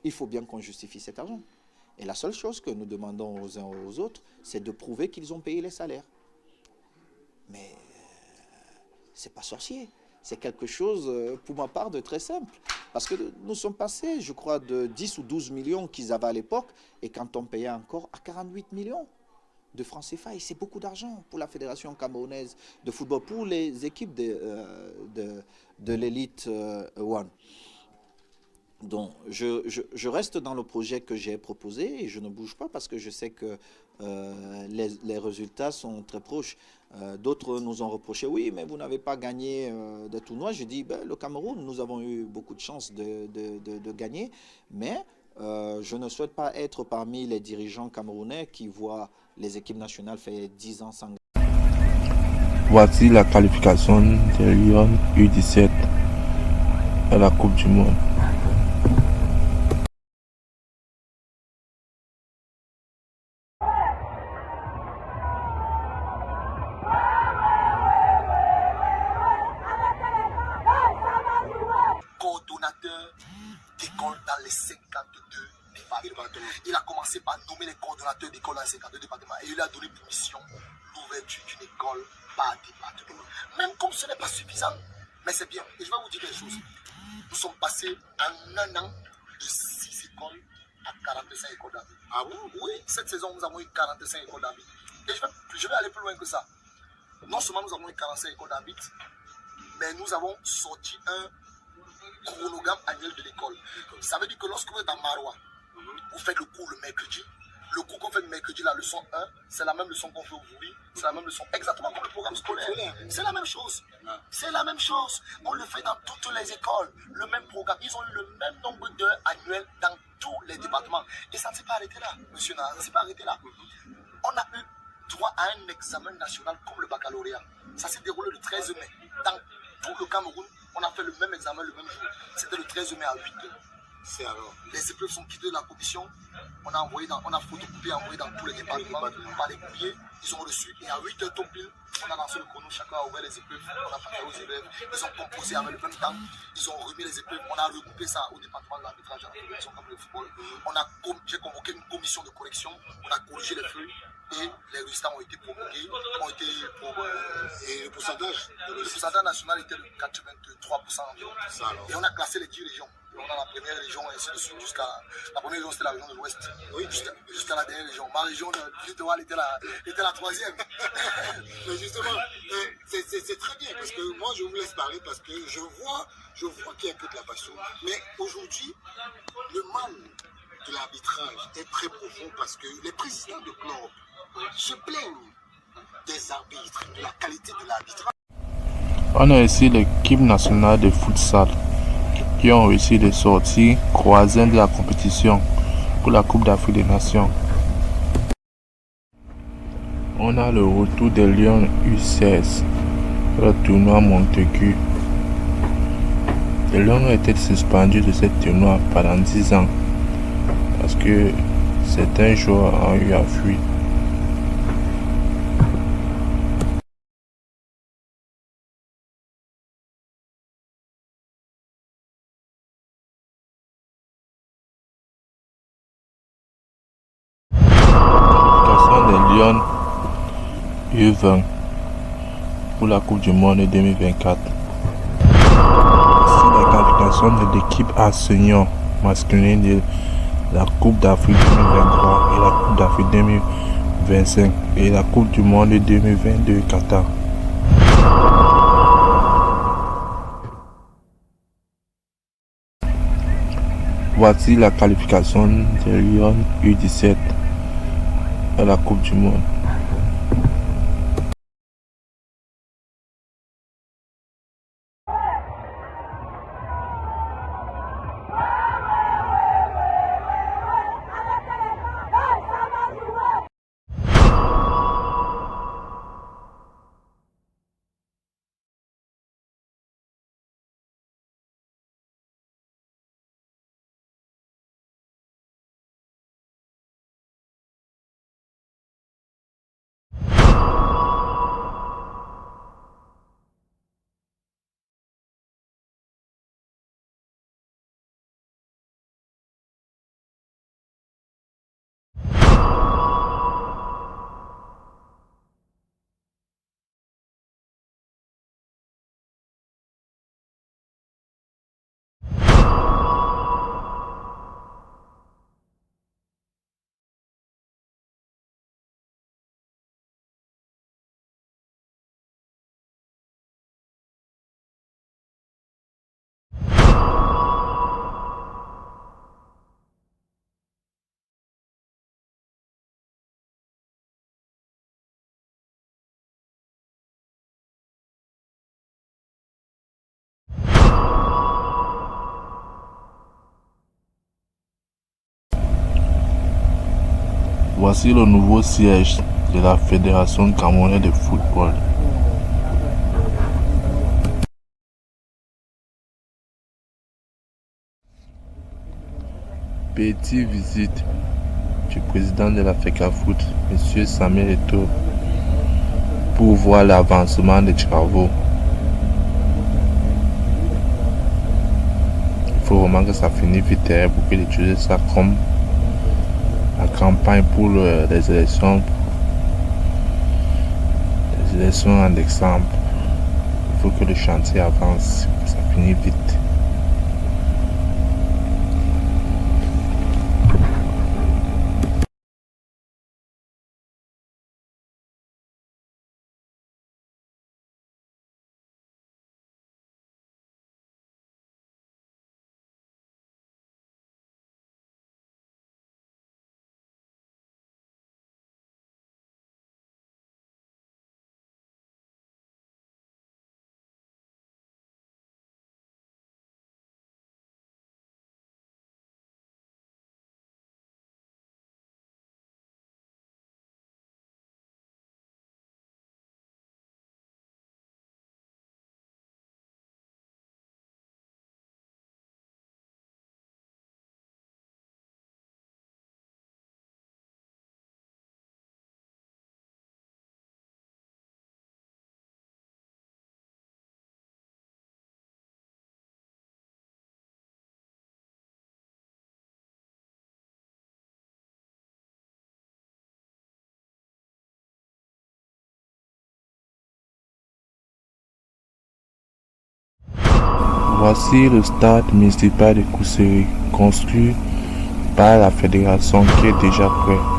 il faut bien qu'on justifie cet argent. Et la seule chose que nous demandons aux uns et aux autres, c'est de prouver qu'ils ont payé les salaires. Mais c'est pas sorcier. C'est quelque chose, pour ma part, de très simple. Parce que nous sommes passés, je crois, de 10 ou 12 millions qu'ils avaient à l'époque, et quand on payait encore à 48 millions de francs CFA, et c'est beaucoup d'argent pour la Fédération camerounaise de football, pour les équipes de l'élite One. Donc, je reste dans le projet que j'ai proposé et je ne bouge pas parce que je sais que les résultats sont très proches. D'autres nous ont reproché, oui, mais vous n'avez pas gagné de tournoi. Je dis, ben, le Cameroun, nous avons eu beaucoup de chance de gagner, mais je ne souhaite pas être parmi les dirigeants camerounais qui voient les équipes nationales faire 10 ans sans gagner. Voici la qualification des Lions U17 à la Coupe du Monde. Coordonnateur d'école dans les 52 départements. Il a commencé par nommer les coordonnateurs d'école dans les 52 départements et il a donné pour mission l'ouverture d'une école par département. Même comme ce n'est pas suffisant, mais c'est bien. Et je vais vous dire quelque chose. Nous sommes passés en un an de 6 écoles à 45 écoles d'avis. Ah bon? Oui, cette saison, nous avons eu 45 écoles d'avis. Et je vais aller plus loin que ça. Non seulement nous avons eu 45 écoles d'avis, mais nous avons sorti un chronogramme annuel de l'école. Ça veut dire que lorsque vous êtes à Marois, vous faites le cours le mercredi. Le cours qu'on fait le mercredi, la leçon 1, c'est la même leçon qu'on fait aujourd'hui. C'est la même leçon, exactement comme le programme scolaire. C'est la même chose. C'est la même chose. On le fait dans toutes les écoles. Le même programme. Ils ont eu le même nombre d'heures annuelles dans tous les départements. Et ça ne s'est pas arrêté là, monsieur Nara. Ça ne s'est pas arrêté là. On a eu droit à un examen national comme le baccalauréat. Ça s'est déroulé le 13 mai. Dans tout le Cameroun, on a fait le même examen le même jour. C'était le 13 mai à 8h. C'est alors. Les épreuves sont quittées de la commission. On a photocopié, envoyé dans tous les départements par les courriers. Ils ont reçu. Et à 8h tout pile, on a lancé le chrono. Chacun a ouvert les épreuves. On a parlé aux élèves. Ils ont composé avec le même temps. Ils ont remis les épreuves. On a regroupé ça au département de l'arbitrage à la Fédération camerounaise de football. J'ai convoqué une commission de correction. On a corrigé les feuilles. Et les résultats ont été promulgués. Et le pourcentage national était de 83% environ. Et on a classé les 10 régions. On a la première région et ainsi de suite jusqu'à la première région, c'était la région de l'Ouest. Oui, jusqu'à la dernière région. Ma région de Littoral était la troisième. Mais justement, c'est très bien parce que moi je vous laisse parler parce que je vois qu'il y a que de la passion. Mais aujourd'hui, le mal de l'arbitrage est très profond parce que les présidents de clubs se plaignent des arbitres, de la qualité de l'arbitrage. On a ici l'équipe nationale de futsal qui ont réussi de sortir croisés de la compétition pour la Coupe d'Afrique des Nations. On a le retour des Lions U16 pour le tournoi Montaigu. Les Lions ont été suspendus de ce tournoi pendant 10 ans parce que certains joueurs ont eu à fuir. Des Lions U20 pour la Coupe du Monde 2024. C'est la qualification de l'équipe enseignant masculine de la Coupe d'Afrique 2023 et la Coupe d'Afrique 2025 et la Coupe du Monde 2022 Qatar. Voici la qualification des Lions U17 à la Coupe du Monde. Voici le nouveau siège de la Fédération camerounaise de football. Petite visite du président de la FECAFOOT, M. Samuel Eto'o, pour voir l'avancement des travaux. Il faut vraiment que ça finisse vite pour qu'ils utilisent ça comme la campagne pour les élections en décembre. Il faut que le chantier avance, que ça finisse vite. Voici le stade municipal de Kousséry, construit par la fédération qui est déjà prêt.